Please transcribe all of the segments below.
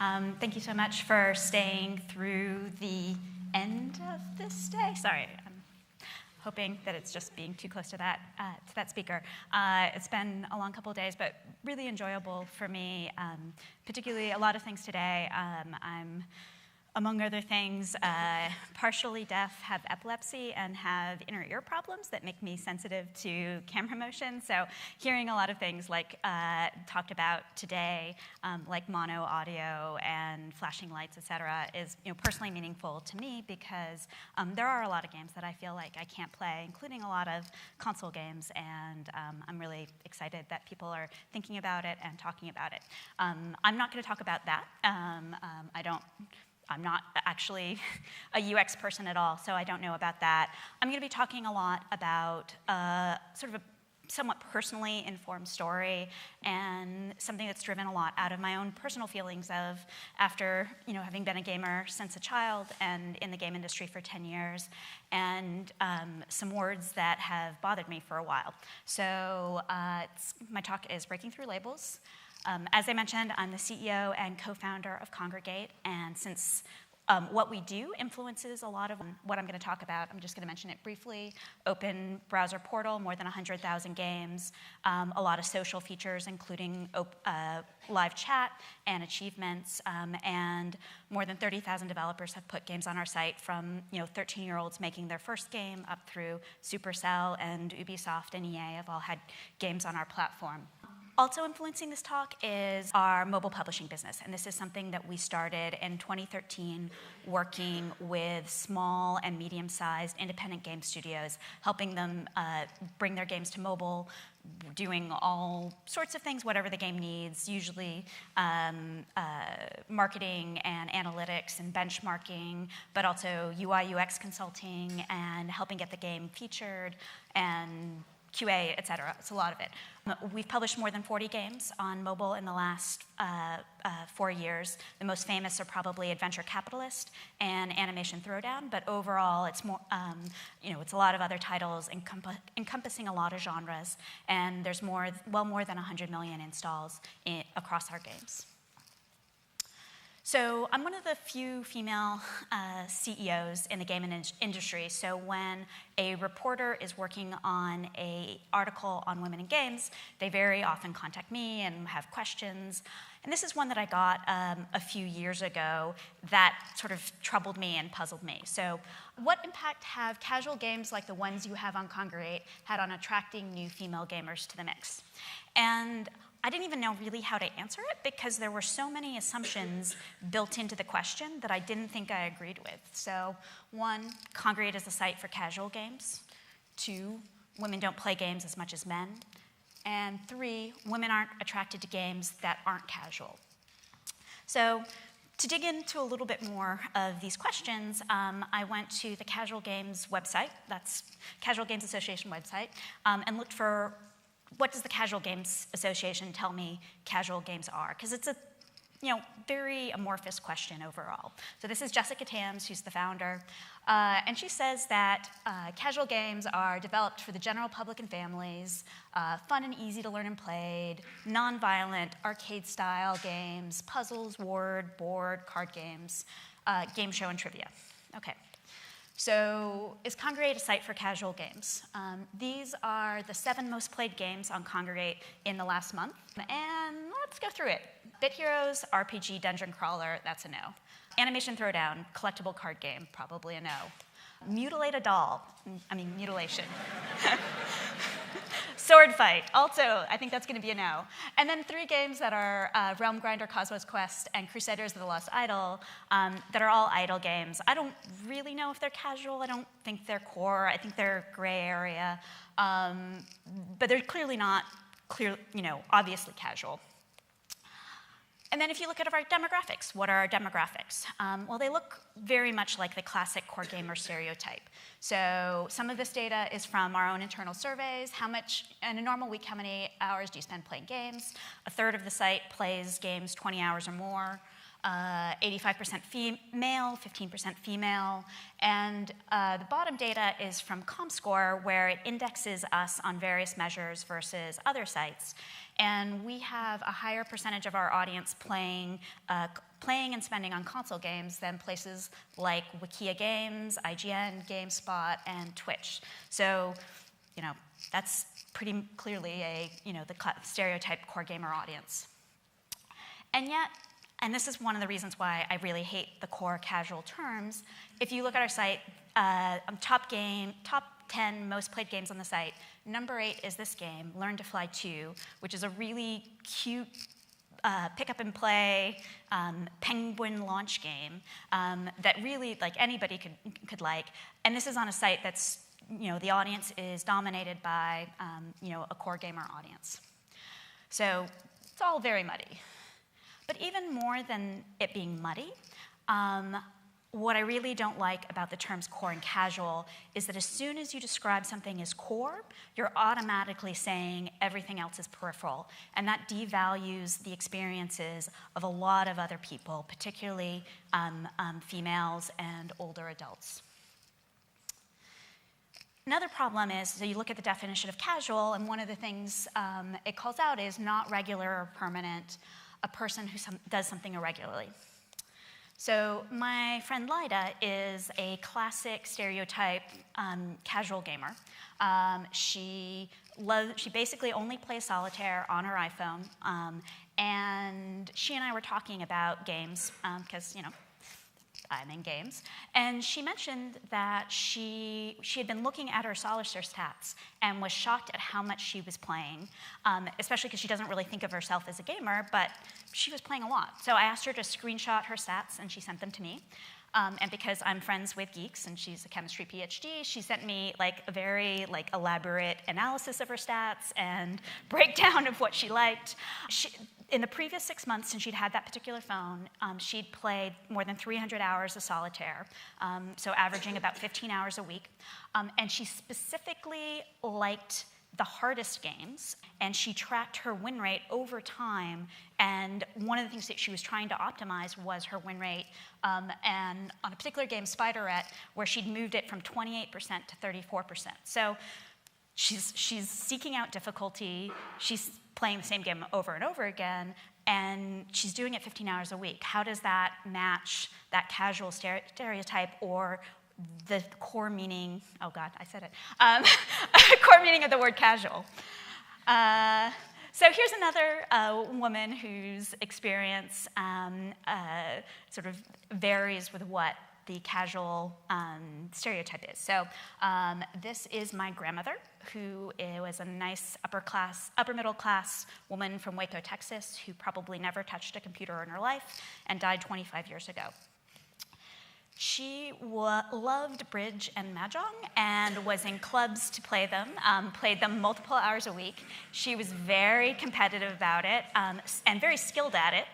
Thank you so much for staying through the end of this day. Sorry, I'm hoping that it's just being too close to that speaker. It's been a long couple of days, but really enjoyable for me, particularly a lot of things today. I'm, among other things, partially deaf, have epilepsy, and have inner ear problems that make me sensitive to camera motion. So hearing a lot of things like talked about today, like mono audio and flashing lights, et cetera, is personally meaningful to me because there are a lot of games that I feel like I can't play, including a lot of console games, and I'm really excited that people are thinking about it and talking about it. I'm not going to talk about that. I'm not actually a UX person at all, so I don't know about that. I'm going to be talking a lot about sort of a somewhat personally informed story and something that's driven a lot out of my own personal feelings of after having been a gamer since a child and in the game industry for 10 years, and some words that have bothered me for a while. So my talk is Breaking Through Labels. As I mentioned, I'm the CEO and co-founder of Kongregate, and since what we do influences a lot of what I'm going to talk about, I'm just going to mention it briefly. Open browser portal, more than 100,000 games, a lot of social features, including live chat and achievements, and more than 30,000 developers have put games on our site, from 13-year-olds making their first game up through Supercell and Ubisoft and EA have all had games on our platform. Also influencing this talk is our mobile publishing business, and this is something that we started in 2013 working with small and medium-sized independent game studios, helping them bring their games to mobile, doing all sorts of things, whatever the game needs, usually marketing and analytics and benchmarking, but also UI, UX consulting and helping get the game featured and QA, et cetera. It's a lot of it. We've published more than 40 games on mobile in the last 4 years. The most famous are probably Adventure Capitalist and Animation Throwdown, but overall it's more, it's a lot of other titles encompassing a lot of genres, and there's well more than 100 million installs across our games. So I'm one of the few female CEOs in the game industry, so when a reporter is working on an article on women in games, they very often contact me and have questions. And this is one that I got a few years ago that sort of troubled me and puzzled me. So what impact have casual games like the ones you have on Kongregate had on attracting new female gamers to the mix? And I didn't even know really how to answer it because there were so many assumptions built into the question that I didn't think I agreed with. So 1, Kongregate is a site for casual games. 2, women don't play games as much as men. And 3, women aren't attracted to games that aren't casual. So to dig into a little bit more of these questions, I went to the Casual Games website, that's Casual Games Association website, and looked for what does the Casual Games Association tell me casual games are? Because it's a very amorphous question overall. So this is Jessica Tams, who's the founder, and she says that casual games are developed for the general public and families, fun and easy to learn and played, non-violent, arcade-style games, puzzles, word, board, card games, game show, and trivia. Okay. So is Kongregate a site for casual games? These are the 7 most played games on Kongregate in the last month. And let's go through it. Bit Heroes, RPG, dungeon crawler, that's a no. Animation Throwdown, collectible card game, probably a no. Mutilate a doll, mutilation. Sword Fight, also, I think that's going to be a no. And then 3 games that are Realm Grinder, Cosmos Quest, and Crusaders of the Lost Idol that are all idle games. I don't really know if they're casual. I don't think they're core. I think they're gray area. But they're clearly not obviously casual. And then if you look at our demographics, what are our demographics? Well, they look very much like the classic core gamer stereotype. So some of this data is from our own internal surveys. In a normal week, how many hours do you spend playing games? A third of the site plays games 20 hours or more. 85% male, 15% female, and the bottom data is from ComScore, where it indexes us on various measures versus other sites. And we have a higher percentage of our audience playing and spending on console games than places like Wikia Games, IGN, GameSpot, and Twitch. So, that's pretty clearly the stereotype core gamer audience. And yet, and this is one of the reasons why I really hate the core casual terms, if you look at our site, top 10 most played games on the site, number 8 is this game, Learn to Fly 2, which is a really cute pick up and play penguin launch game that really anybody could like. And this is on a site that's, the audience is dominated by a core gamer audience. So it's all very muddy. But even more than it being muddy, what I really don't like about the terms core and casual is that as soon as you describe something as core, you're automatically saying everything else is peripheral. And that devalues the experiences of a lot of other people, particularly females and older adults. Another problem is, so you look at the definition of casual, and one of the things it calls out is not regular or permanent, a person who does something irregularly. So my friend Lyda is a classic stereotype casual gamer. She basically only plays solitaire on her iPhone, and she and I were talking about games because I'm in games, and she mentioned that she had been looking at her solitaire stats and was shocked at how much she was playing, especially because she doesn't really think of herself as a gamer, but she was playing a lot. So I asked her to screenshot her stats, and she sent them to me. And because I'm friends with geeks, and she's a chemistry PhD, she sent me a very elaborate analysis of her stats and breakdown of what she liked. In the previous 6 months since she'd had that particular phone, she'd played more than 300 hours of solitaire, so averaging about 15 hours a week. And she specifically liked the hardest games, and she tracked her win rate over time. And one of the things that she was trying to optimize was her win rate. And on a particular game, Spiderette, where she'd moved it from 28% to 34%. So she's seeking out difficulty. She's playing the same game over and over again, and she's doing it 15 hours a week. How does that match that casual stereotype or the core meaning, oh God, I said it, core meaning of the word casual? So here's another woman whose experience sort of varies with what the casual stereotype is. So this is my grandmother, who was a nice upper middle class woman from Waco, Texas, who probably never touched a computer in her life and died 25 years ago. She loved bridge and mahjong and was in clubs to play them, played them multiple hours a week. She was very competitive about it and very skilled at it,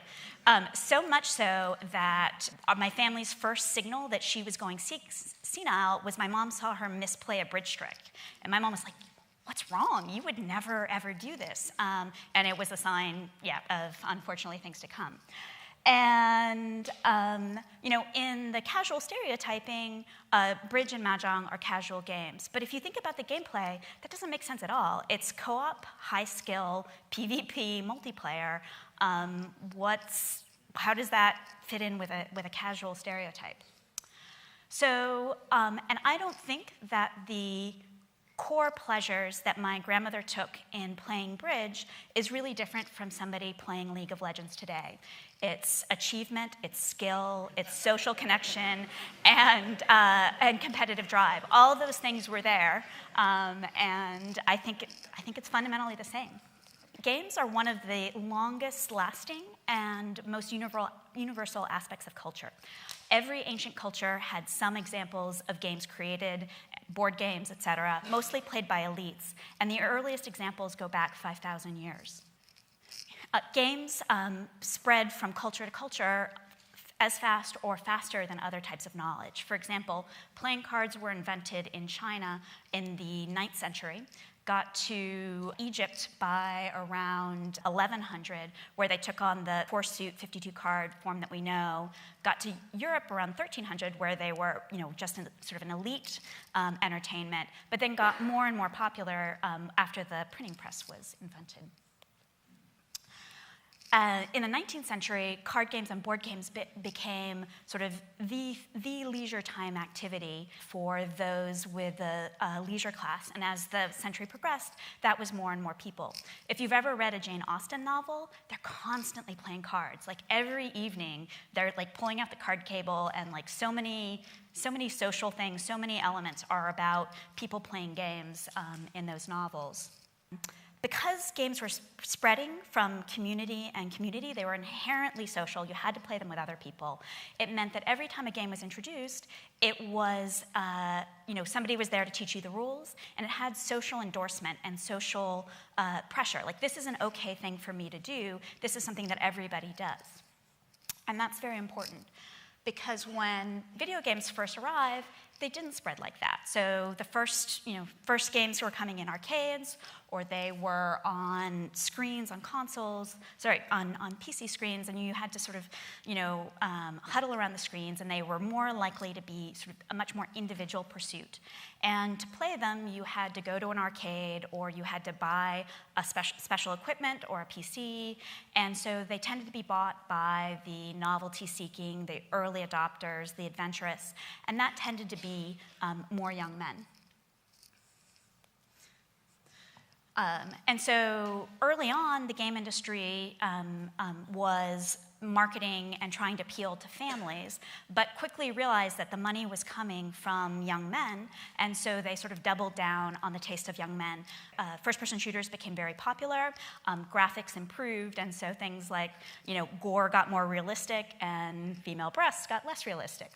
so much so that my family's first signal that she was going senile was my mom saw her misplay a bridge trick. And my mom was like, "What's wrong? You would never, ever do this." And it was a sign, of unfortunately things to come. And, in the casual stereotyping, bridge and mahjong are casual games. But if you think about the gameplay, that doesn't make sense at all. It's co-op, high-skill, PvP, multiplayer. How does that fit in with a casual stereotype? So, and I don't think that the core pleasures that my grandmother took in playing bridge is really different from somebody playing League of Legends today. It's achievement, it's skill, it's social connection, and competitive drive. All of those things were there, and I think it's fundamentally the same. Games are one of the longest lasting and most universal aspects of culture. Every ancient culture had some examples of games created, board games, etc., mostly played by elites, and the earliest examples go back 5,000 years. Games spread from culture to culture as fast or faster than other types of knowledge. For example, playing cards were invented in China in the 9th century, got to Egypt by around 1100, where they took on the 4-suit 52-card form that we know, got to Europe around 1300, where they were just sort of an elite entertainment, but then got more and more popular after the printing press was invented. In the 19th century, card games and board games became sort of the leisure time activity for those with a leisure class. And as the century progressed, that was more and more people. If you've ever read a Jane Austen novel, they're constantly playing cards. Like every evening, they're like pulling out the card cable, and like so many social things, so many elements are about people playing games in those novels. Because games were spreading from community and community, they were inherently social. You had to play them with other people. It meant that every time a game was introduced, it was, somebody was there to teach you the rules, and it had social endorsement and social pressure. Like, this is an okay thing for me to do. This is something that everybody does. And that's very important, because when video games first arrived, they didn't spread like that. So the first games were coming in arcades, or they were on screens, on consoles, on PC screens, and you had to sort of, huddle around the screens, and they were more likely to be sort of a much more individual pursuit. And to play them, you had to go to an arcade, or you had to buy a special equipment or a PC, and so they tended to be bought by the novelty-seeking, the early adopters, the adventurous, and that tended to be more young men. And so early on, the game industry was marketing and trying to appeal to families, but quickly realized that the money was coming from young men, and so they sort of doubled down on the taste of young men. First-person shooters became very popular, graphics improved, and so things like, gore got more realistic, and female breasts got less realistic.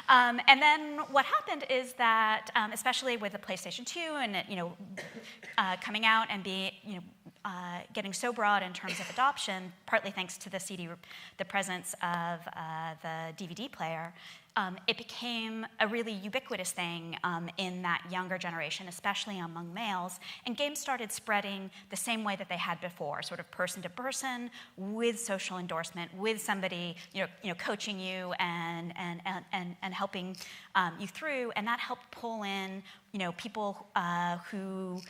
And then what happened is that, especially with the PlayStation 2 and coming out and getting so broad in terms of adoption, partly thanks to the presence of the DVD player, it became a really ubiquitous thing in that younger generation, especially among males. And games started spreading the same way that they had before, sort of person to person, with social endorsement, with somebody coaching you and helping you through. And that helped pull in people who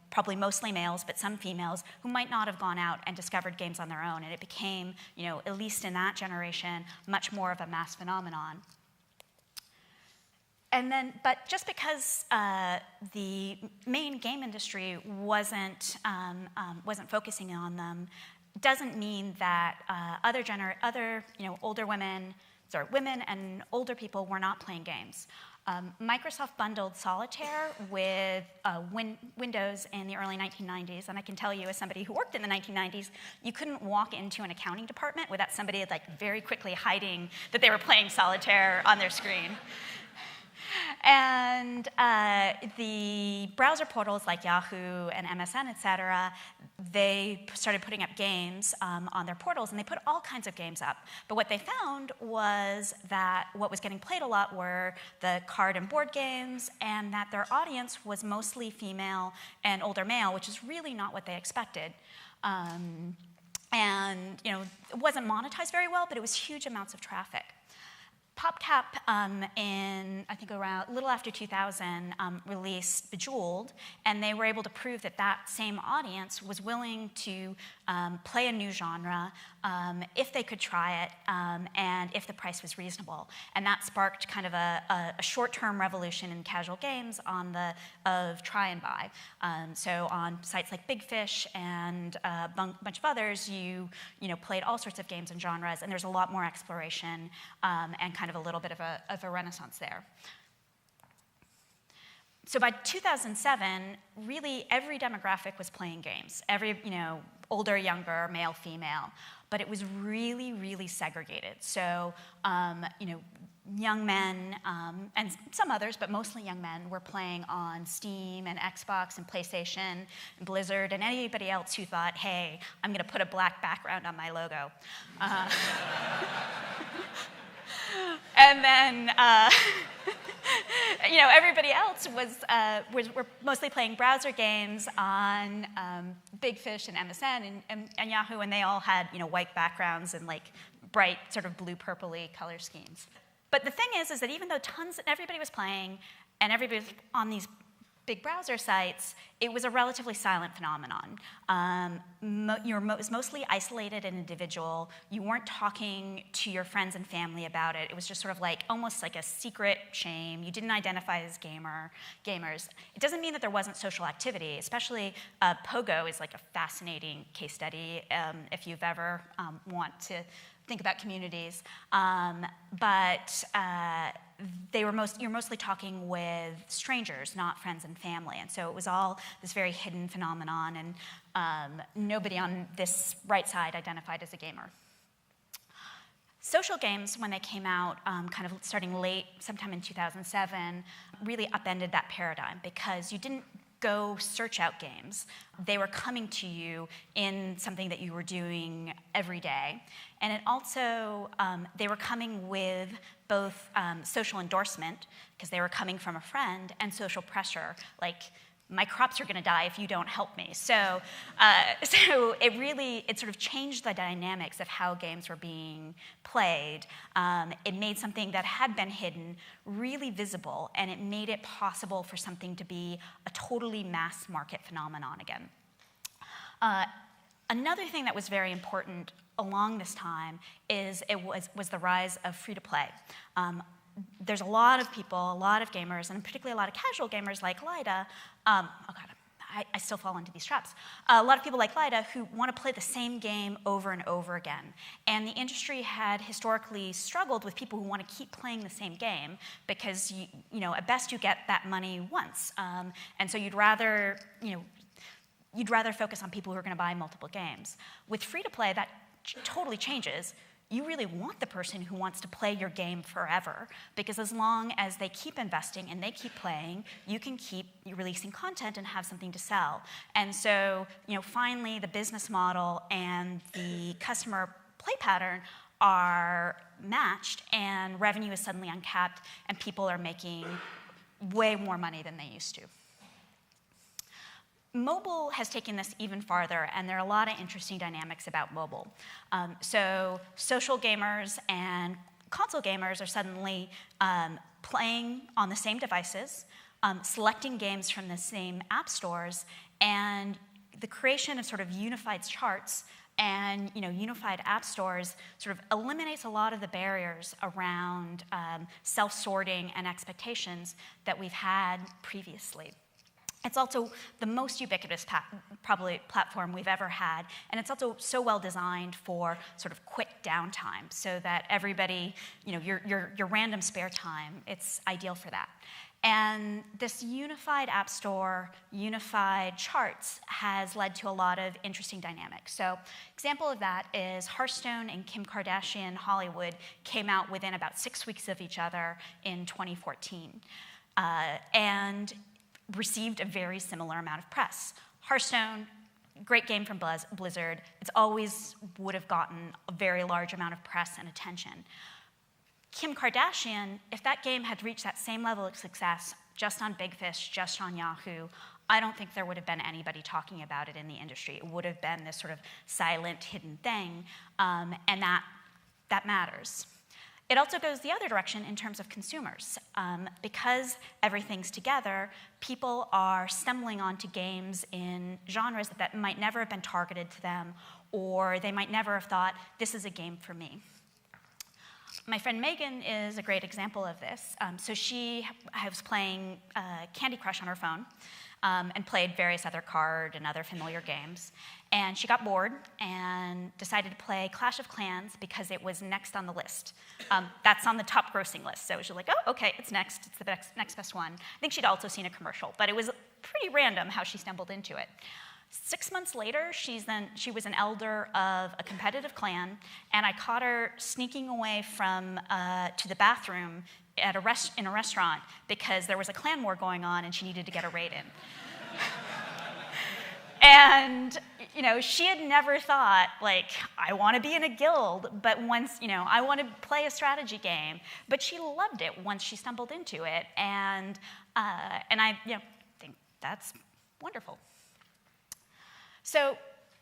probably mostly males, but some females, who might not have gone out and discovered games on their own. And it became, at least in that generation, much more of a mass phenomenon. And then, but just because the main game industry wasn't focusing on them, doesn't mean that women and older people were not playing games. Microsoft bundled Solitaire with Windows in the early 1990s, and I can tell you, as somebody who worked in the 1990s, you couldn't walk into an accounting department without somebody very quickly hiding that they were playing Solitaire on their screen. And the browser portals like Yahoo and MSN, et cetera, they started putting up games on their portals, and they put all kinds of games up. But what they found was that what was getting played a lot were the card and board games, and that their audience was mostly female and older male, which is really not what they expected. And it wasn't monetized very well, but it was huge amounts of traffic. PopCap in, I think, around a little after 2000, released Bejeweled, and they were able to prove that that same audience was willing to play a new genre if they could try it and if the price was reasonable. And that sparked kind of a short-term revolution in casual games of try and buy. So on sites like Big Fish and a bunch of others, you played all sorts of games and genres, and there's a lot more exploration and kind of a little bit of a renaissance there. So by 2007, really every demographic was playing games. Every, older, younger, male, female. But it was really, really segregated. So, young men, and some others, but mostly young men, were playing on Steam and Xbox and PlayStation and Blizzard and anybody else who thought, hey, I'm going to put a black background on my logo. And then, everybody else were mostly playing browser games on Big Fish and MSN and Yahoo, and they all had white backgrounds and like bright sort of blue-purpley color schemes. But the thing is that even though everybody was playing and everybody was on these big browser sites, it was a relatively silent phenomenon. You were mostly isolated and individual. You weren't talking to your friends and family about it. It was just sort of like almost like a secret shame. You didn't identify as gamers. It doesn't mean that there wasn't social activity, especially Pogo is like a fascinating case study if you've ever want to think about communities. But you're mostly talking with strangers, not friends and family. And so it was all this very hidden phenomenon, and nobody on this right side identified as a gamer. Social games, when they came out, kind of starting late, sometime in 2007, really upended that paradigm because you didn't go search out games. They were coming to you in something that you were doing every day. And it also, they were coming with both social endorsement, because they were coming from a friend, and social pressure, like, my crops are going to die if you don't help me. So it sort of changed the dynamics of how games were being played. It made something that had been hidden really visible, and it made it possible for something to be a totally mass market phenomenon again. Another thing that was very important along this time was the rise of free-to-play. There's a lot of people, a lot of gamers, and particularly a lot of casual gamers like Lyda. I still fall into these traps. A lot of people like Lyda who want to play the same game over and over again. And the industry had historically struggled with people who want to keep playing the same game because, at best you get that money once. And so you'd rather focus on people who are going to buy multiple games. With free-to-play, that totally changes. You really want the person who wants to play your game forever, because as long as they keep investing and they keep playing, you can keep releasing content and have something to sell. And so, finally, the business model and the customer play pattern are matched, and revenue is suddenly uncapped, and people are making way more money than they used to. Mobile has taken this even farther, and there are a lot of interesting dynamics about mobile. So social gamers and console gamers are suddenly playing on the same devices, selecting games from the same app stores, and the creation of sort of unified charts and unified app stores sort of eliminates a lot of the barriers around self-sorting and expectations that we've had previously. It's also the most ubiquitous probably platform we've ever had, and it's also so well designed for sort of quick downtime, so that everybody, your random spare time, it's ideal for that. And this unified app store, unified charts, has led to a lot of interesting dynamics. So, example of that is Hearthstone and Kim Kardashian Hollywood came out within about 6 weeks of each other in 2014, and received a very similar amount of press. Hearthstone, great game from Blizzard. It's always would have gotten a very large amount of press and attention. Kim Kardashian, if that game had reached that same level of success just on Big Fish, just on Yahoo, I don't think there would have been anybody talking about it in the industry. It would have been this sort of silent, hidden thing, and that matters. It also goes the other direction in terms of consumers. Because everything's together, people are stumbling onto games in genres that might never have been targeted to them, or they might never have thought, this is a game for me. My friend Megan is a great example of this. So she was playing Candy Crush on her phone, and played various other card and other familiar games. And she got bored and decided to play Clash of Clans because it was next on the list. That's on the top grossing list. So she was like, oh, okay, it's next. It's the next best one. I think she'd also seen a commercial, but it was pretty random how she stumbled into it. 6 months later, she was an elder of a competitive clan, and I caught her sneaking away to the bathroom in a restaurant because there was a clan war going on and she needed to get a raid in. And she had never thought, like, I want to be in a guild, but once, I want to play a strategy game. But she loved it once she stumbled into it, and I think that's wonderful. So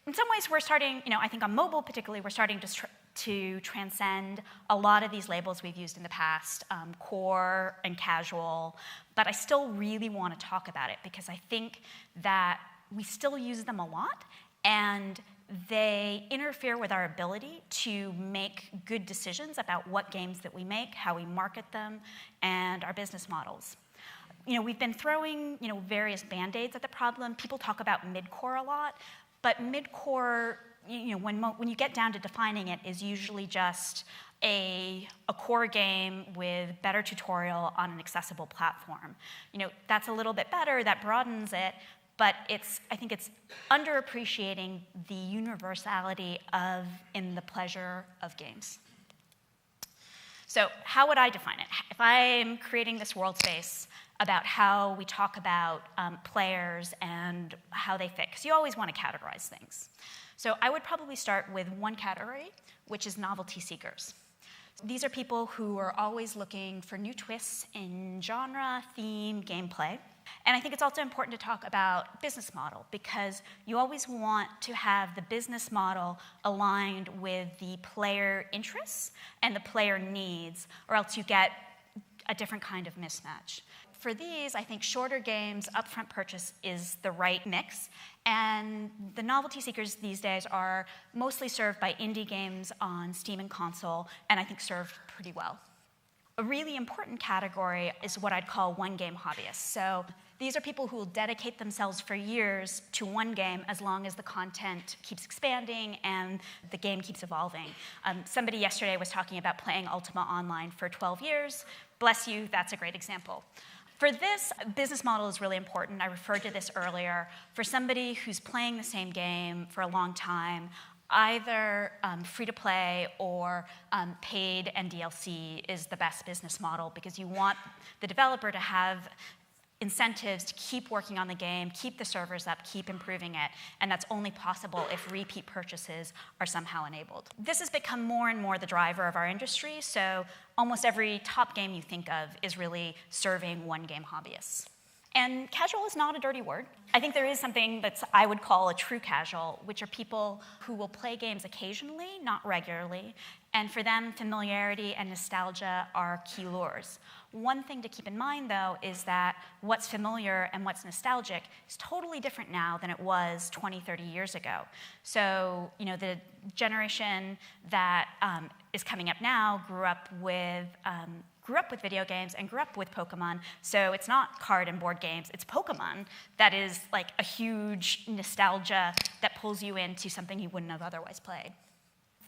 in some ways, we're starting, I think on mobile particularly, we're starting to transcend a lot of these labels we've used in the past, core and casual, but I still really want to talk about it because I think that we still use them a lot, and they interfere with our ability to make good decisions about what games that we make, how we market them, and our business models. We've been throwing, various Band-Aids at the problem. People talk about mid-core a lot, but mid-core, when you get down to defining it, is usually just a core game with better tutorial on an accessible platform. That's a little bit better, that broadens it, but I think it's underappreciating the universality in the pleasure of games. So how would I define it? If I'm creating this world space about how we talk about players and how they fit, because you always want to categorize things. So I would probably start with one category, which is novelty seekers. These are people who are always looking for new twists in genre, theme, gameplay. And I think it's also important to talk about business model, because you always want to have the business model aligned with the player interests and the player needs, or else you get a different kind of mismatch. For these, I think shorter games, upfront purchase is the right mix, and the novelty seekers these days are mostly served by indie games on Steam and console, and I think served pretty well. A really important category is what I'd call one-game hobbyists. So these are people who will dedicate themselves for years to one game as long as the content keeps expanding and the game keeps evolving. Somebody yesterday was talking about playing Ultima Online for 12 years. Bless you, that's a great example. For this, business model is really important. I referred to this earlier. For somebody who's playing the same game for a long time, either free-to-play or paid and DLC is the best business model, because you want the developer to have incentives to keep working on the game, keep the servers up, keep improving it, and that's only possible if repeat purchases are somehow enabled. This has become more and more the driver of our industry, so almost every top game you think of is really serving one-game hobbyists. And casual is not a dirty word. I think there is something that I would call a true casual, which are people who will play games occasionally, not regularly, and for them, familiarity and nostalgia are key lures. One thing to keep in mind, though, is that what's familiar and what's nostalgic is totally different now than it was 20, 30 years ago. So, the generation that is coming up now grew up with video games and grew up with Pokemon, so it's not card and board games, it's Pokemon that is like a huge nostalgia that pulls you into something you wouldn't have otherwise played.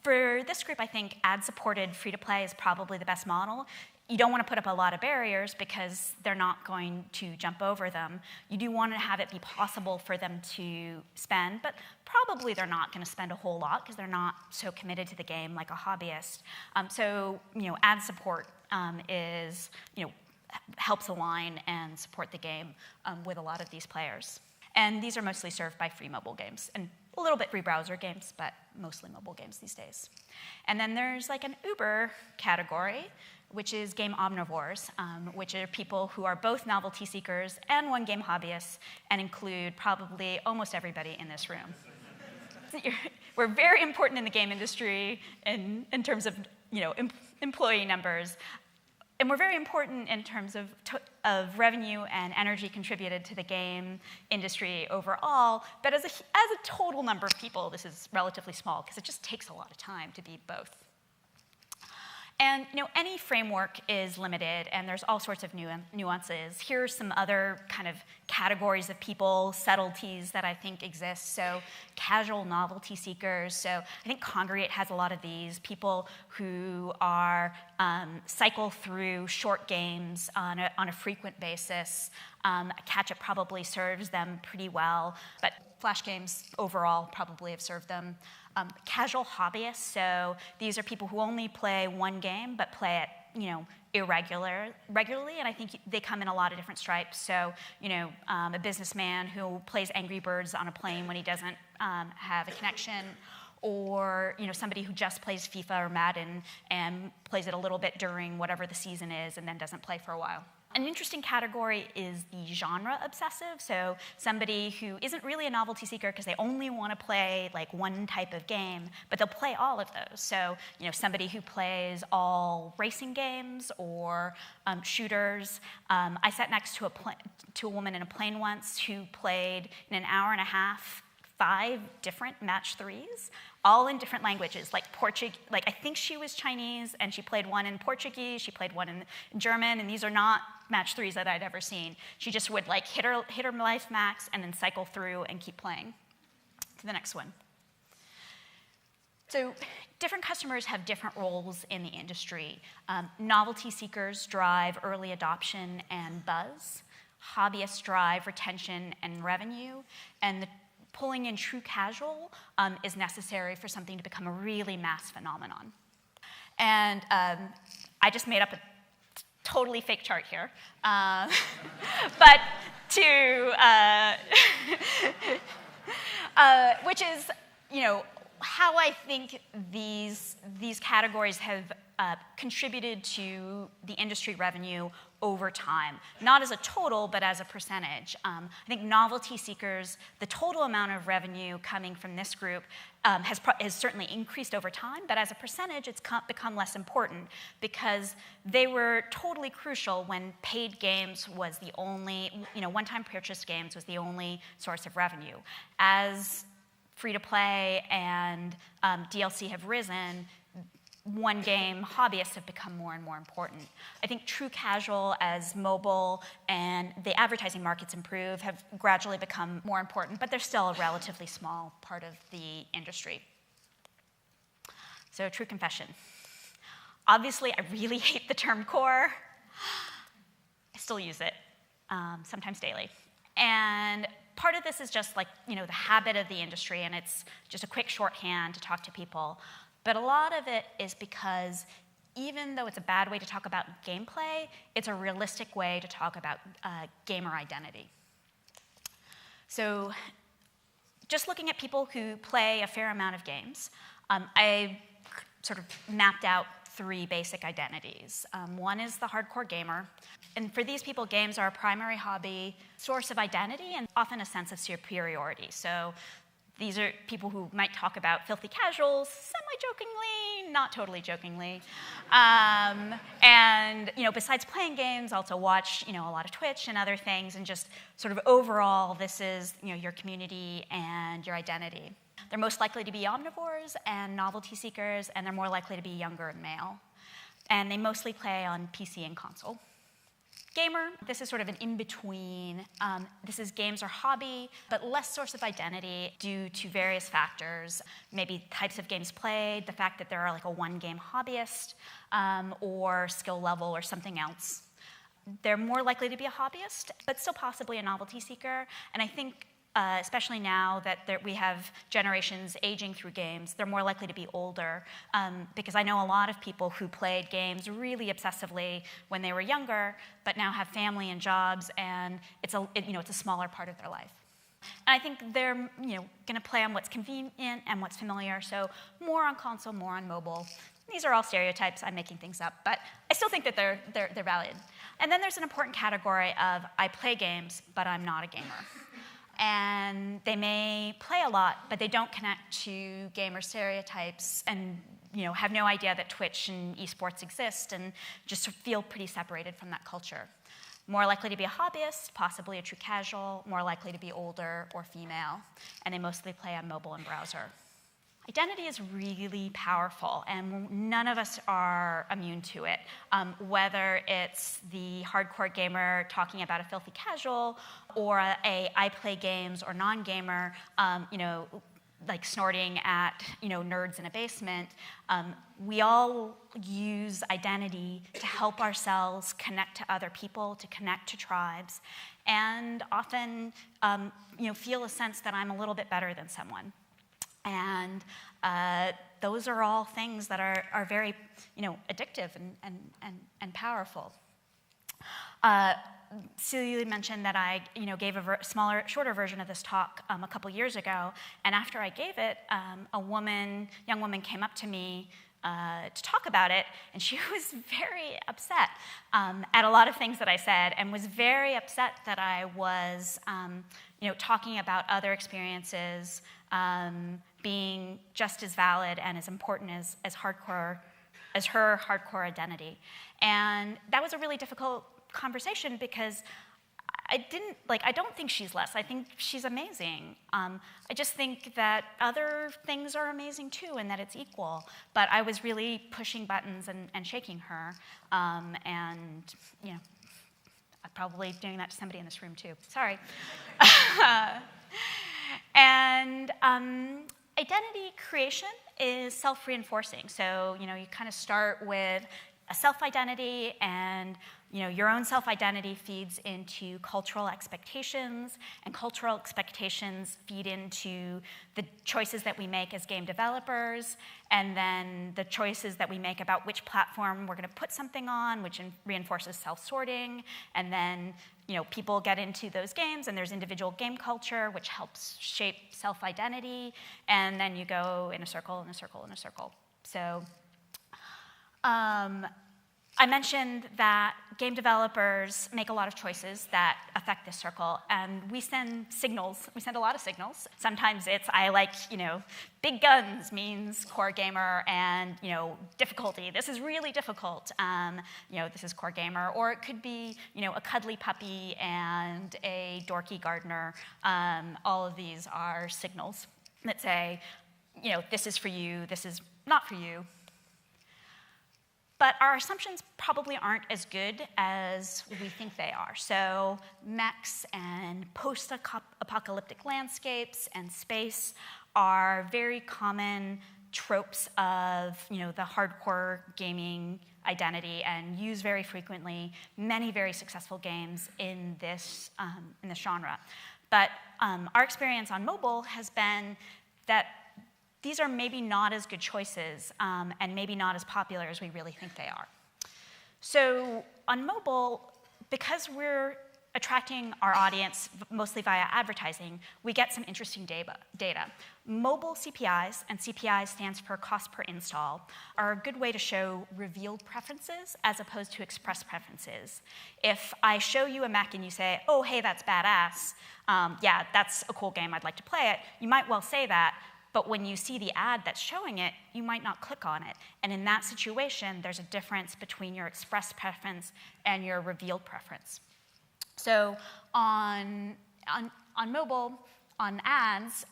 For this group, I think ad-supported free-to-play is probably the best model. You don't want to put up a lot of barriers because they're not going to jump over them. You do want to have it be possible for them to spend, but probably they're not going to spend a whole lot because they're not so committed to the game like a hobbyist. So, ad support helps align and support the game with a lot of these players. And these are mostly served by free mobile games, and a little bit free browser games, but mostly mobile games these days. And then there's like an Uber category, which is game omnivores, which are people who are both novelty seekers and one-game hobbyists, and include probably almost everybody in this room. We're very important in the game industry in terms of employee numbers. And we're very important in terms of revenue and energy contributed to the game industry overall, but as a total number of people, this is relatively small because it just takes a lot of time to be both. And any framework is limited, and there's all sorts of nuances. Here are some other kind of categories of people, subtleties that I think exist. So casual novelty seekers. So I think Kongregate has a lot of these. People who are cycle through short games on a frequent basis. Catch-up probably serves them pretty well. But Flash games overall probably have served them. Casual hobbyists, so these are people who only play one game but play it, regularly, and I think they come in a lot of different stripes. So, a businessman who plays Angry Birds on a plane when he doesn't have a connection, or somebody who just plays FIFA or Madden and plays it a little bit during whatever the season is and then doesn't play for a while. An interesting category is the genre obsessive, so somebody who isn't really a novelty seeker because they only want to play like one type of game, but they'll play all of those. So, somebody who plays all racing games or shooters. I sat next to a woman in a plane once who played in an hour and a half 5 different match 3s, all in different languages, like Portuguese. Like I think she was Chinese, and she played one in Portuguese, she played one in German, and these are not match 3s that I'd ever seen. She just would like hit her life max and then cycle through and keep playing. To the next one. So different customers have different roles in the industry. Novelty seekers drive early adoption and buzz. Hobbyists drive retention and revenue, and pulling in true casual is necessary for something to become a really mass phenomenon. And I just made up a totally fake chart here, but which is, how I think these categories have contributed to the industry revenue over time, not as a total, but as a percentage. I think novelty seekers, the total amount of revenue coming from this group has certainly increased over time, but as a percentage, it's become less important because they were totally crucial when paid games was the only, one-time purchase games was the only source of revenue. As free-to-play and DLC have risen, one-game hobbyists have become more and more important. I think true casual, as mobile and the advertising markets improve, have gradually become more important, but they're still a relatively small part of the industry. So, true confession. Obviously, I really hate the term core. I still use it, sometimes daily. And part of this is just like, the habit of the industry, and it's just a quick shorthand to talk to people. But a lot of it is because even though it's a bad way to talk about gameplay, it's a realistic way to talk about gamer identity. So just looking at people who play a fair amount of games, I sort of mapped out 3 basic identities. One is the hardcore gamer. And for these people, games are a primary hobby, source of identity, and often a sense of superiority. So these are people who might talk about filthy casuals, semi-jokingly, not totally jokingly. And besides playing games, also watch a lot of Twitch and other things, and just sort of overall, this is your community and your identity. They're most likely to be omnivores and novelty seekers, and they're more likely to be younger and male. And they mostly play on PC and console. Gamer, this is sort of an in-between. This is games or hobby, but less source of identity due to various factors, maybe types of games played, the fact that they're like a one-game hobbyist, or skill level or something else. They're more likely to be a hobbyist, but still possibly a novelty seeker. And I think especially now that we have generations aging through games, they're more likely to be older, because I know a lot of people who played games really obsessively when they were younger, but now have family and jobs, and it's a smaller part of their life. And I think they're going to play on what's convenient and what's familiar, so more on console, more on mobile. These are all stereotypes. I'm making things up, but I still think that they're valid. And then there's an important category of I play games, but I'm not a gamer. And they may play a lot, but they don't connect to gamer stereotypes and have no idea that Twitch and esports exist, and just feel pretty separated from that culture. More likely to be a hobbyist, possibly a true casual, more likely to be older or female, and they mostly play on mobile and browser. Identity is really powerful, and none of us are immune to it. Whether it's the hardcore gamer talking about a filthy casual, or I play games or non-gamer, like snorting at nerds in a basement. We all use identity to help ourselves connect to other people, to connect to tribes, and often feel a sense that I'm a little bit better than someone. And those are all things that are very addictive and powerful. Celia mentioned that I gave a shorter version of this talk a couple years ago, and after I gave it, a young woman came up to me to talk about it, and she was very upset at a lot of things that I said, and was very upset that I was talking about other experiences being just as valid and as important as her hardcore identity. And that was a really difficult conversation because I don't think she's less. I think she's amazing. I just think that other things are amazing too, and that it's equal. But I was really pushing buttons and shaking her, and I'm probably doing that to somebody in this room too. Sorry. And identity creation is self-reinforcing. So you kind of start with a self-identity, and your own self-identity feeds into cultural expectations, and cultural expectations feed into the choices that we make as game developers, and then the choices that we make about which platform we're going to put something on, which reinforces self-sorting, and then people get into those games, and there's individual game culture, which helps shape self-identity, and then you go in a circle, in a circle, in a circle. So I mentioned that game developers make a lot of choices that affect this circle, and we send signals. We send a lot of signals. Sometimes it's, I like, big guns means core gamer, and, difficulty. This is really difficult. This is core gamer. Or it could be, a cuddly puppy and a dorky gardener. All of these are signals that say, this is for you, this is not for you. But our assumptions probably aren't as good as we think they are. So mechs and post-apocalyptic landscapes and space are very common tropes of the hardcore gaming identity, and used very frequently. Many very successful games in this genre. But our experience on mobile has been that these are maybe not as good choices, and maybe not as popular as we really think they are. So on mobile, because we're attracting our audience mostly via advertising, we get some interesting data. Mobile CPIs, and CPI stands for cost per install, are a good way to show revealed preferences as opposed to expressed preferences. If I show you a mech and you say, oh, hey, that's badass, yeah, that's a cool game, I'd like to play it, you might well say that, but when you see the ad that's showing it, you might not click on it. And in that situation, there's a difference between your expressed preference and your revealed preference. So on mobile, on ads,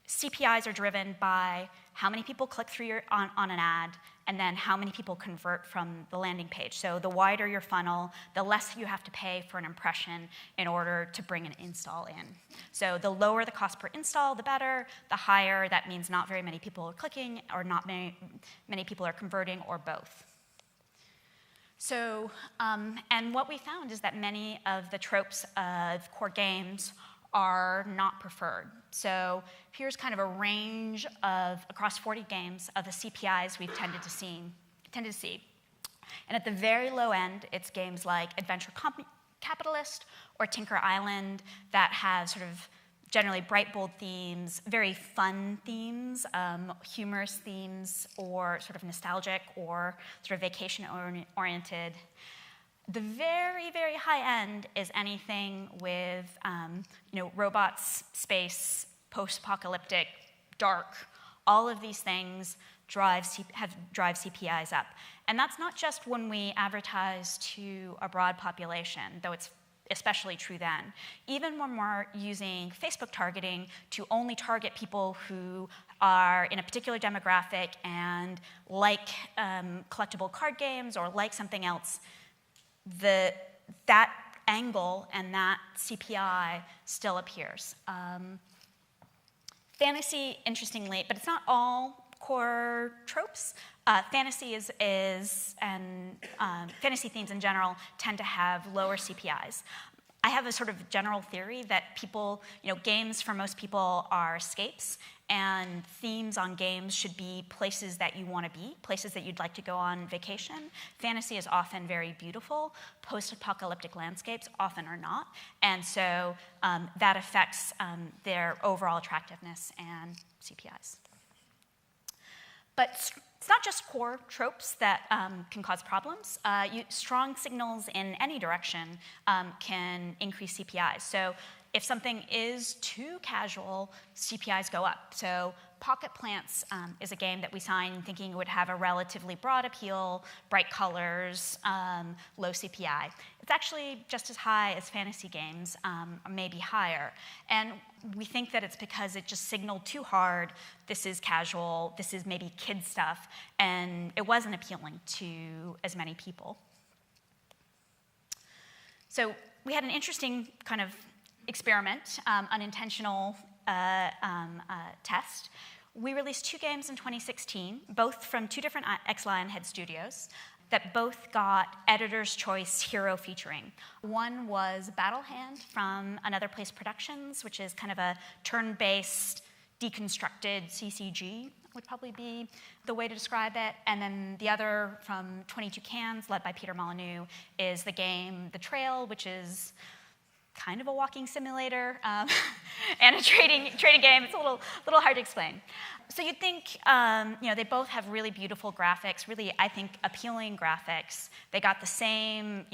CPIs are driven by how many people click through on an ad, and then how many people convert from the landing page. So the wider your funnel, the less you have to pay for an impression in order to bring an install in. So the lower the cost per install, the better. The higher, that means not very many people are clicking, or not many people are converting, or both. So, and what we found is that many of the tropes of core games are not preferred. So here's kind of a range of, across 40 games, of the CPIs we've tended to see. And at the very low end, it's games like Adventure Capitalist or Tinker Island that have sort of generally bright, bold themes, very fun themes, humorous themes, or sort of nostalgic or sort of vacation-oriented. The very, very high end is anything with robots, space, post-apocalyptic, dark. All of these things drive CPIs up. And that's not just when we advertise to a broad population, though it's especially true then. Even when we're using Facebook targeting to only target people who are in a particular demographic and like collectible card games or like something else, that angle and that CPI still appears. Fantasy, interestingly, but it's not all core tropes. Fantasy and fantasy themes in general tend to have lower CPIs. I have a sort of general theory that people, games for most people are escapes, and themes on games should be places that you want to be, places that you'd like to go on vacation. Fantasy is often very beautiful. Post-apocalyptic landscapes often are not, and so that affects their overall attractiveness and CPIs. But it's not just core tropes that can cause problems. Strong signals in any direction can increase CPIs. So if something is too casual, CPIs go up. So Pocket Plants is a game that we signed thinking it would have a relatively broad appeal, bright colors, low CPI. It's actually just as high as fantasy games, maybe higher. And we think that it's because it just signaled too hard, this is casual, this is maybe kid stuff, and it wasn't appealing to as many people. So we had an interesting kind of experiment, unintentional test. We released 2 games in 2016, both from 2 different ex-Lionhead studios, that both got Editor's Choice Hero featuring. One was Battle Hand from Another Place Productions, which is kind of a turn-based, deconstructed CCG, would probably be the way to describe it. And then the other from 22 Cans, led by Peter Molyneux, is the game The Trail, which is kind of a walking simulator and a trading game. It's a little hard to explain. So you'd think, they both have really beautiful graphics, really, I think, appealing graphics. They got the same,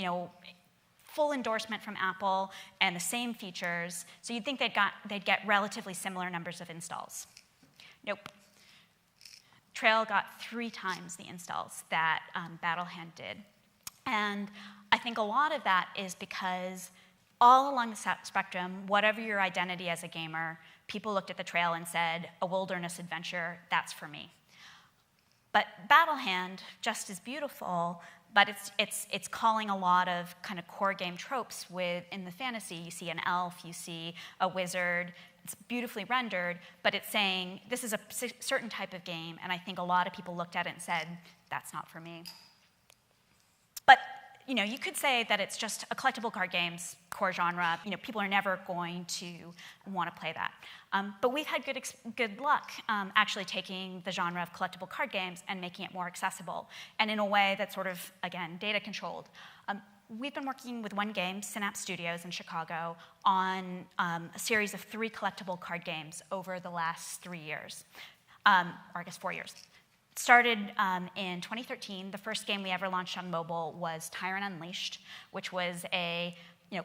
full endorsement from Apple and the same features. So you'd think they'd get relatively similar numbers of installs. Nope. Trail got 3 times the installs that Battle Hand did. And I think a lot of that is because all along the spectrum, whatever your identity as a gamer, people looked at The Trail and said, a wilderness adventure, that's for me. But Battle Hand, just as beautiful, but it's calling a lot of kind of core game tropes in the fantasy. You see an elf, you see a wizard. It's beautifully rendered, but it's saying this is a certain type of game, and I think a lot of people looked at it and said, that's not for me. But you could say that it's just a collectible card game's core genre. People are never going to want to play that. But we've had good luck actually taking the genre of collectible card games and making it more accessible, and in a way that's sort of, again, data controlled. We've been working with one game, Synapse Studios in Chicago, on a series of 3 collectible card games over the last 3 years, or I guess 4 years. Started in 2013. The first game we ever launched on mobile was Tyrant Unleashed, which was a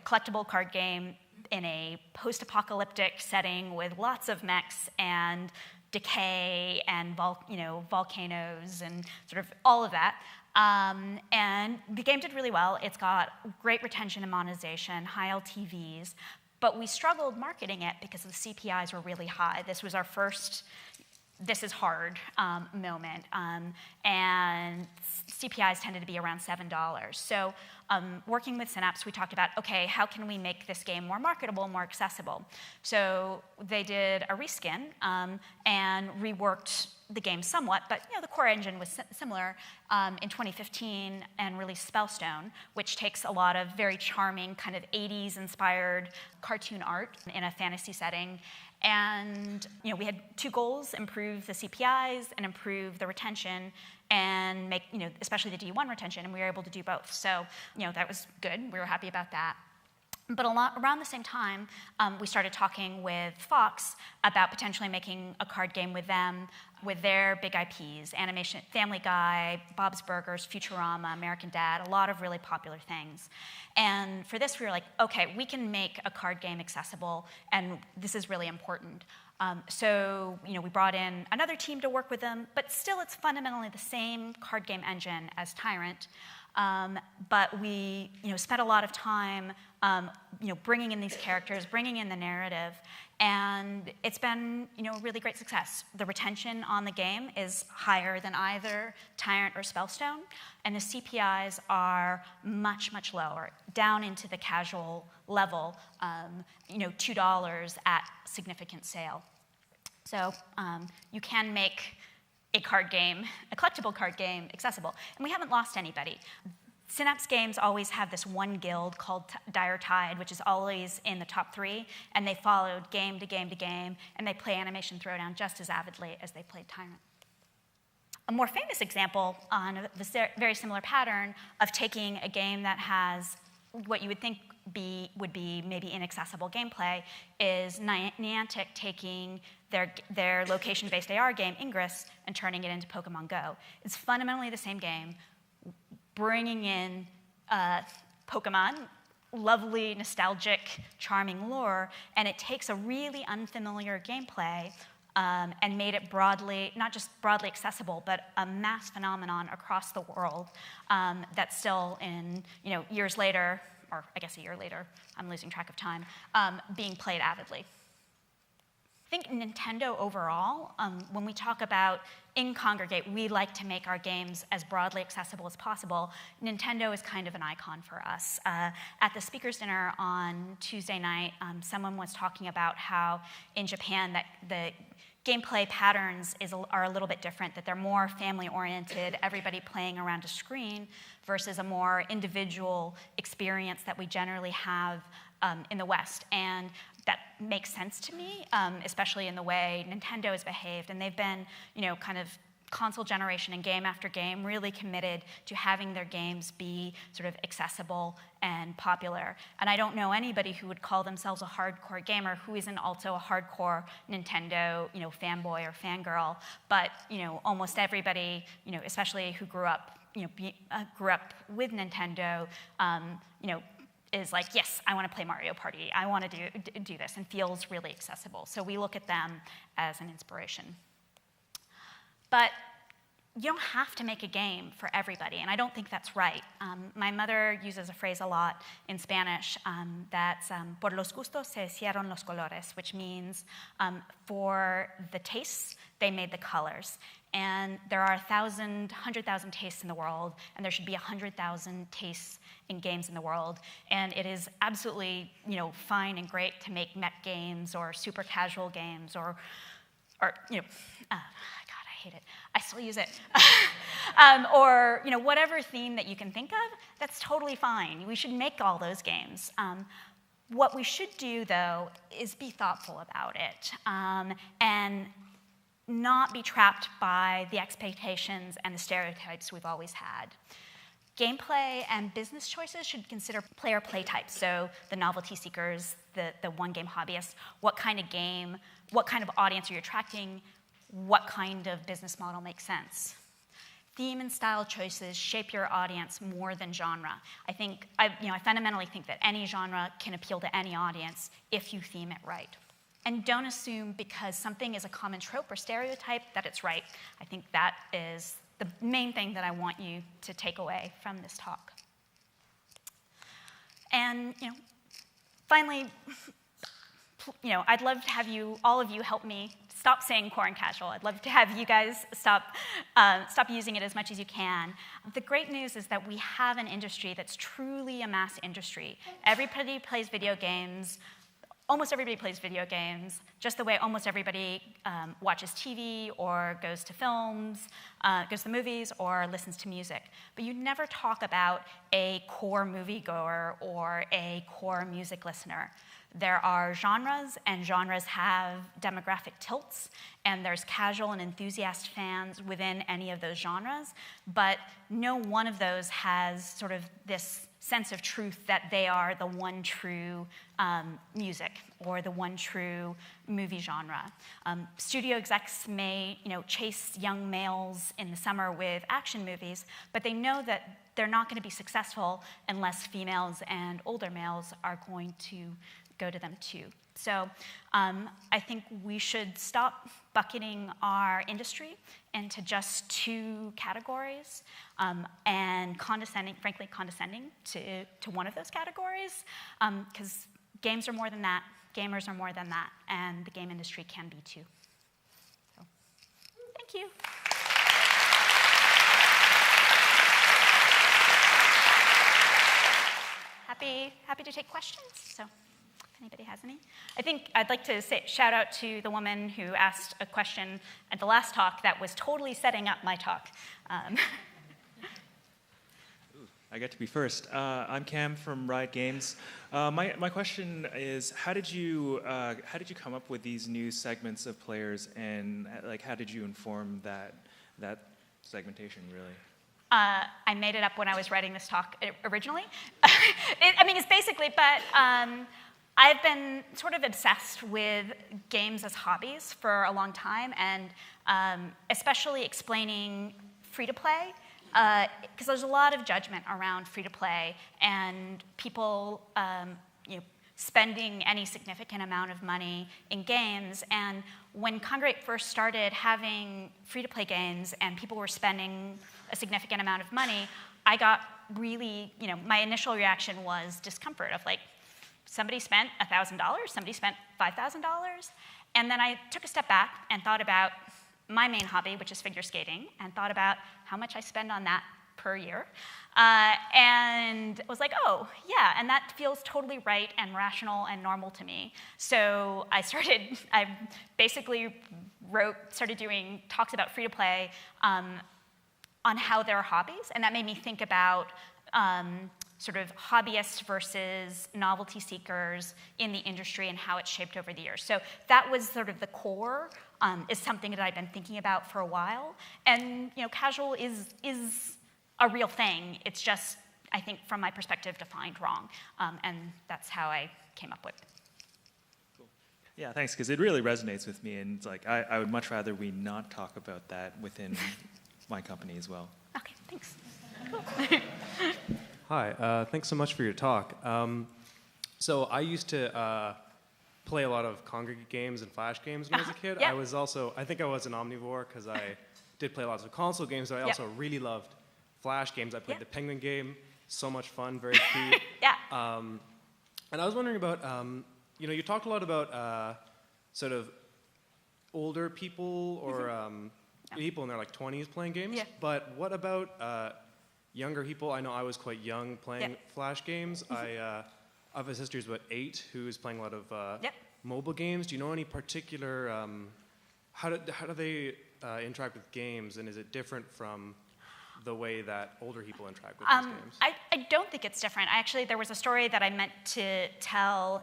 collectible card game in a post-apocalyptic setting with lots of mechs and decay and volcanoes and sort of all of that. And the game did really well. It's got great retention and monetization, high LTVs, but we struggled marketing it because the CPIs were really high. This was our first this is hard moment, and CPIs tended to be around $7. So working with Synapse, we talked about, okay, how can we make this game more marketable, more accessible? So they did a reskin and reworked the game somewhat, but the core engine was similar in 2015 and released Spellstone, which takes a lot of very charming kind of 80s-inspired cartoon art in a fantasy setting. And we had 2 goals: improve the CPIs and improve the retention, and make especially the D1 retention. And we were able to do both. So that was good. We were happy about that. But around the same time, we started talking with Fox about potentially making a card game with them, with their big IPs: animation, Family Guy, Bob's Burgers, Futurama, American Dad, a lot of really popular things. And for this, we were like, okay, we can make a card game accessible, and this is really important. So we brought in another team to work with them, but still it's fundamentally the same card game engine as Tyrant. But we spent a lot of time bringing in these characters, bringing in the narrative, and it's been a really great success. The retention on the game is higher than either Tyrant or Spellstone, and the CPIs are much, much lower, down into the casual level, $2 at significant sale. So you can make a card game, a collectible card game, accessible. And we haven't lost anybody. Synapse games always have this one guild called Dire Tide, which is always in the top 3, and they followed game to game to game, and they play Animation Throwdown just as avidly as they played Tyrant. A more famous example on a very similar pattern of taking a game that has what you would think would be maybe inaccessible gameplay is Niantic taking their location-based AR game, Ingress, and turning it into Pokemon Go. It's fundamentally the same game, bringing in Pokemon, lovely, nostalgic, charming lore, and it takes a really unfamiliar gameplay and made it broadly, not just broadly accessible, but a mass phenomenon across the world that's still in, years later, or I guess a year later, I'm losing track of time, being played avidly. I think Nintendo overall, when we talk about in Kongregate, we like to make our games as broadly accessible as possible. Nintendo is kind of an icon for us. At the speakers dinner on Tuesday night, someone was talking about how in Japan that the gameplay patterns are a little bit different, that they're more family-oriented, everybody playing around a screen, versus a more individual experience that we generally have in the West. And that makes sense to me, especially in the way Nintendo has behaved. And they've been, kind of console generation and game after game really committed to having their games be sort of accessible and popular. And I don't know anybody who would call themselves a hardcore gamer who isn't also a hardcore Nintendo, fanboy or fangirl. But, almost everybody, especially who grew up with Nintendo, is like, yes, I want to play Mario Party. I want to do this, and feels really accessible. So we look at them as an inspiration. But you don't have to make a game for everybody, and I don't think that's right. My mother uses a phrase a lot in Spanish that's por los gustos se hicieron los colores, which means for the tastes, they made the colors. And there are 100,000 tastes in the world, and there should be 100,000 tastes in games in the world. And it is absolutely, fine and great to make mech games or super casual games or God, I hate it. I still use it. Or, whatever theme that you can think of, that's totally fine. We should make all those games. What we should do, though, is be thoughtful about it and not be trapped by the expectations and the stereotypes we've always had. Gameplay and business choices should consider player play types, so the novelty seekers, the one-game hobbyists, what kind of game, what kind of audience are you attracting, what kind of business model makes sense. Theme and style choices shape your audience more than genre. I fundamentally think that any genre can appeal to any audience if you theme it right. And don't assume because something is a common trope or stereotype that it's right. I think that is the main thing that I want you to take away from this talk. And, finally, I'd love to have all of you help me stop saying core and casual. I'd love to have you guys stop using it as much as you can. The great news is that we have an industry that's truly a mass industry. Everybody plays video games. Almost everybody plays video games, just the way almost everybody watches TV or goes to films, goes to the movies, or listens to music. But you never talk about a core moviegoer or a core music listener. There are genres, and genres have demographic tilts, and there's casual and enthusiast fans within any of those genres, but no one of those has sort of this sense of truth that they are the one true music or the one true movie genre. Studio execs may, chase young males in the summer with action movies, but they know that they're not going to be successful unless females and older males are going to go to them too. So I think we should stop bucketing our industry into just two categories and frankly condescending to one of those categories, because games are more than that, gamers are more than that, and the game industry can be too. So, thank you. Happy to take questions. So. if anybody has any. I think I'd like to shout out to the woman who asked a question at the last talk that was totally setting up my talk. I get to be first. I'm Cam from Riot Games. My question is, how did you come up with these new segments of players, and how did you inform that segmentation really? I made it up when I was writing this talk originally. It's basically, but I've been sort of obsessed with games as hobbies for a long time, and especially explaining free-to-play. Because there's a lot of judgment around free-to-play and people spending any significant amount of money in games. And when Kongregate first started having free-to-play games and people were spending a significant amount of money, I got really, my initial reaction was discomfort of somebody spent $1,000, somebody spent $5,000. And then I took a step back and thought about my main hobby, which is figure skating, and thought about how much I spend on that per year. And was like, oh, yeah, and that feels totally right and rational and normal to me. So I basically started doing talks about free-to-play on how they're hobbies, and that made me think about sort of hobbyists versus novelty seekers in the industry and how it's shaped over the years. So that was sort of the core, is something that I've been thinking about for a while. And casual is a real thing. It's just, I think, from my perspective, defined wrong. And that's how I came up with it. Cool. Yeah, thanks, because it really resonates with me. And it's I would much rather we not talk about that within my company as well. Okay, thanks. Cool. Hi, thanks so much for your talk. So I used to play a lot of Kongregate games and Flash games when I was a kid. Yeah. I think I was an omnivore because I did play lots of console games, but I also really loved Flash games. I played the Penguin game, so much fun, very cute. Yeah. And I was wondering about, you talked a lot about sort of older people or people in their 20s playing games, but what about younger people? I know I was quite young playing Flash games. I have a sister who's about 8 who's playing a lot of mobile games. Do you know any particular, how do they interact with games, and is it different from the way that older people interact with these games? I don't think it's different. There was a story that I meant to tell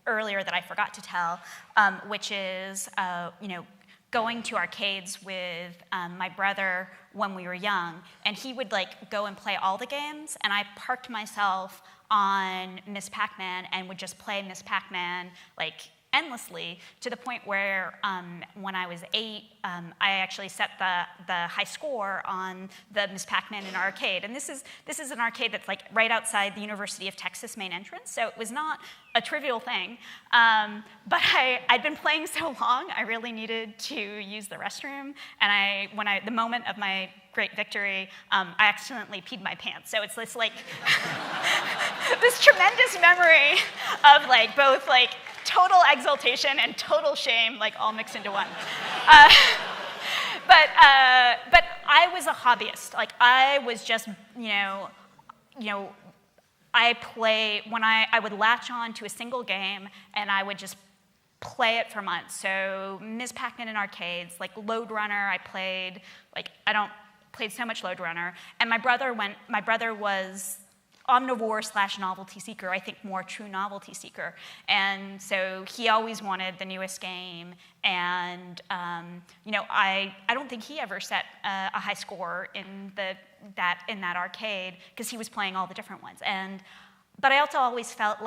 earlier that I forgot to tell, which is, going to arcades with my brother when we were young, and he would go and play all the games, and I parked myself on Miss Pac-Man and would just play Miss Pac-Man endlessly, to the point where when I was 8, I actually set the high score on the Miss Pac-Man in our arcade. And this is an arcade that's right outside the University of Texas main entrance, so it was not a trivial thing. But I'd been playing so long, I really needed to use the restroom. And the moment of my great victory, I accidentally peed my pants. So it's this this tremendous memory of both total exaltation and total shame, all mixed into one. But I was a hobbyist. I was just, I would latch on to a single game and I would just play it for months. So Ms. Pac-Man in arcades, Lode Runner, I played so much Lode Runner. And my brother was omnivore / novelty seeker, I think more true novelty seeker. And so he always wanted the newest game. And, I don't think he ever set a high score in that arcade because he was playing all the different ones. But I also always felt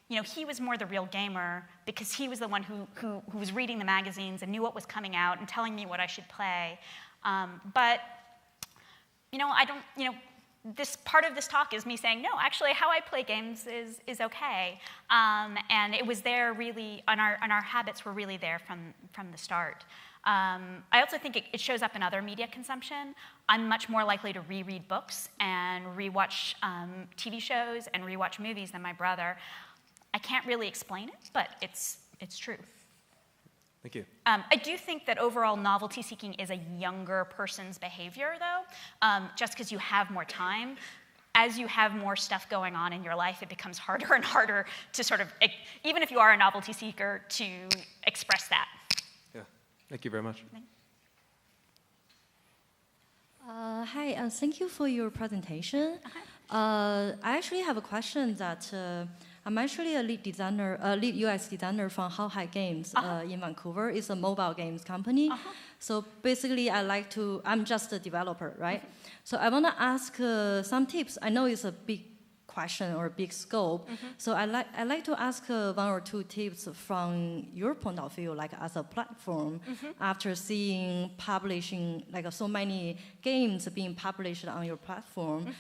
he was more the real gamer because he was the one who was reading the magazines and knew what was coming out and telling me what I should play. But this part of this talk is me saying, no, actually, how I play games is okay. And it was there really, and our habits were really there from the start. I also think it shows up in other media consumption. I'm much more likely to reread books and rewatch TV shows and rewatch movies than my brother. I can't really explain it, but it's true. Thank you. I do think that overall novelty seeking is a younger person's behavior, though, just because you have more time. as you have more stuff going on in your life, it becomes harder and harder to sort of, even if you are a novelty seeker, to express that. Yeah, thank you very much. Hi, thank you for your presentation. I actually have a question that I'm actually a lead UX designer from Hobbyists Games in Vancouver. It's a mobile games company. So basically, I'm just a developer, right? So I want to ask some tips. I know it's a big question or big scope. So I like to ask one or two tips from your point of view, like as a platform, after seeing publishing, like so many games being published on your platform.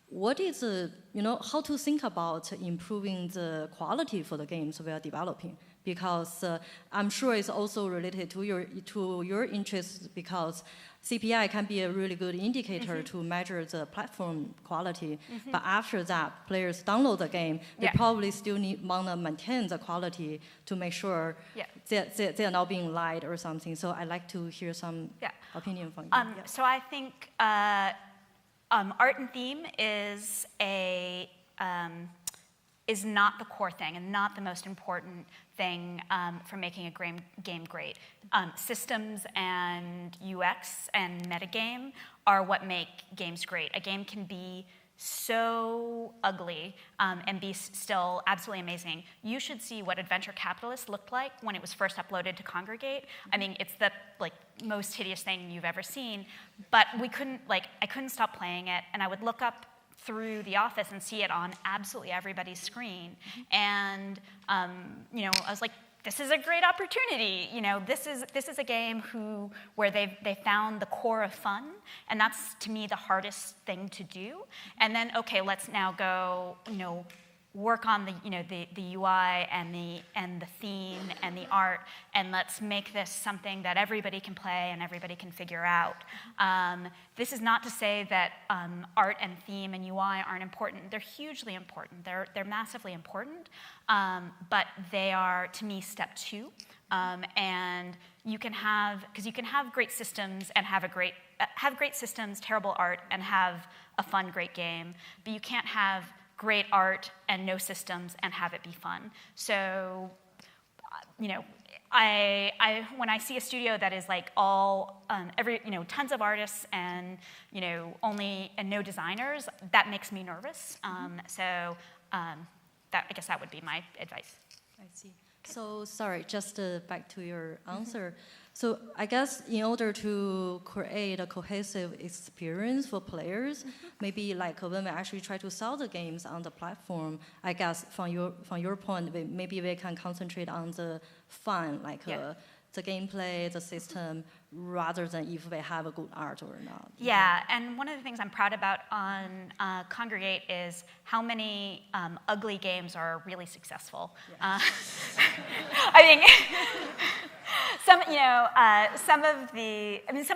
What is, how to think about improving the quality for the games we are developing? Because I'm sure it's also related to your interests, because CPI can be a really good indicator to measure the platform quality. But after that, players download the game, they probably still want to maintain the quality to make sure they're not being lied or something. So I'd like to hear some opinion from you. So I think art and theme is not the core thing and not the most important thing for making a game great. Systems and UX and metagame are what make games great. A game can be so ugly and be still absolutely amazing. You should see what Adventure Capitalist looked like when it was first uploaded to Kongregate. I mean, it's the most hideous thing you've ever seen. But I couldn't stop playing it, and I would look up through the office and see it on absolutely everybody's screen. And I was like, this is a great opportunity. This is a game where they found the core of fun, and that's to me the hardest thing to do. And then let's now go work on the UI and the theme and the art, and let's make this something that everybody can play and everybody can figure out. This is not to say that art and theme and UI aren't important. They're hugely important. They're massively important, but they are, to me, step two. And you can have great systems and have great systems, terrible art, and have a fun, great game. But you can't have great art and no systems and have it be fun. So, when I see a studio that is tons of artists and no designers, that makes me nervous. I guess that would be my advice. I see. So sorry, just back to your answer. So I guess in order to create a cohesive experience for players, maybe when we actually try to sell the games on the platform, I guess from your point, maybe we can concentrate on the fun, the gameplay, the system, rather than if they have a good art or not. Yeah, and one of the things I'm proud about on Kongregate is how many ugly games are really successful. Yeah. I think some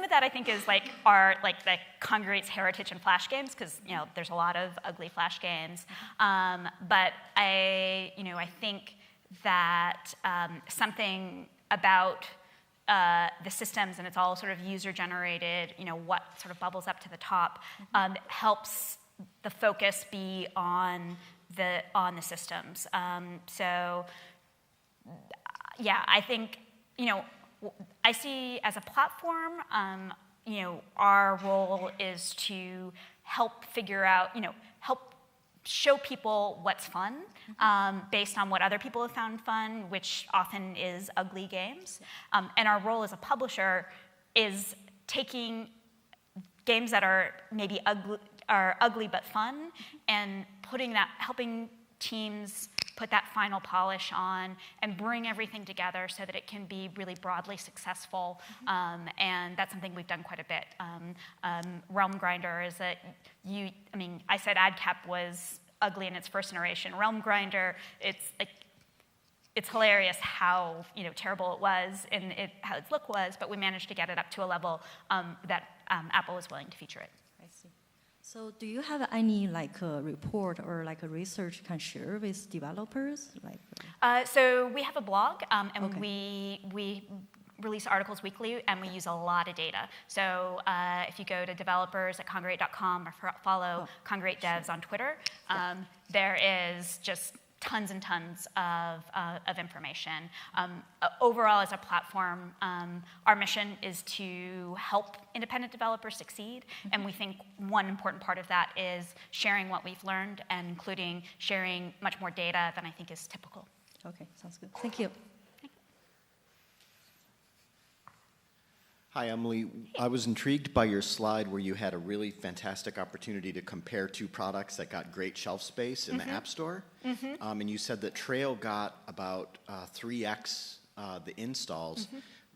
of that I think is are the Kongregate's heritage in Flash games, because there's a lot of ugly Flash games. But I think that something about the systems, and it's all sort of user-generated, what sort of bubbles up to the top, helps the focus be on the systems. So, I think, I see as a platform, our role is to help figure out, help show people what's fun based on what other people have found fun, which often is ugly games. And our role as a publisher is taking games that are maybe ugly but fun, and helping teams put that final polish on and bring everything together so that it can be really broadly successful. And that's something we've done quite a bit. Realm Grinder is I said AdCap was ugly in its first iteration. Realm Grinder, it's hilarious how terrible it was and how its look was, but we managed to get it up to a level that Apple was willing to feature it. I see. So do you have any report or a research you can share with developers? So we have a blog, and okay. we release articles weekly, and we use a lot of data. So if you go to developers at Kongregate.com or follow Kongregate devs on Twitter, there is just tons and tons of information. Overall, as a platform, our mission is to help independent developers succeed, and we think one important part of that is sharing what we've learned, and including sharing much more data than I think is typical. Okay, sounds good. Thank you. Hi, Emily. I was intrigued by your slide where you had a really fantastic opportunity to compare two products that got great shelf space in the App Store. And you said that Trail got about 3x the installs.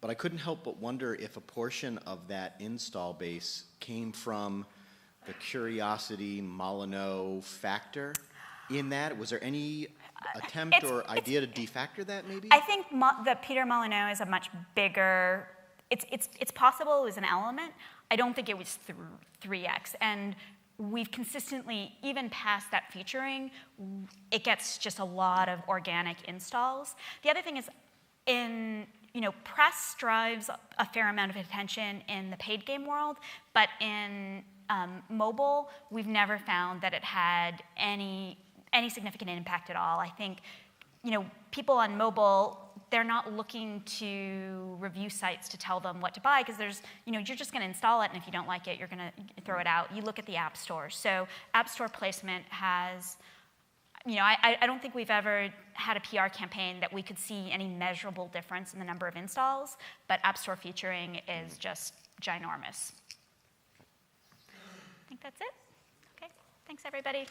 But I couldn't help but wonder if a portion of that install base came from the Curiosity Molyneux factor in that. Was there any attempt or idea to defactor that, maybe? I think that Peter Molyneux is a much bigger... It's possible it was an element. I don't think it was 3x. And we've consistently, even past that featuring, it gets just a lot of organic installs. The other thing is, press drives a fair amount of attention in the paid game world, but in mobile, we've never found that it had any significant impact at all. I think, people on mobile, they're not looking to review sites to tell them what to buy, because there's, you're just going to install it, and if you don't like it, you're going to throw it out. You look at the App Store. So App Store placement has, I don't think we've ever had a PR campaign that we could see any measurable difference in the number of installs, but App Store featuring is just ginormous. I think that's it. Okay, thanks everybody.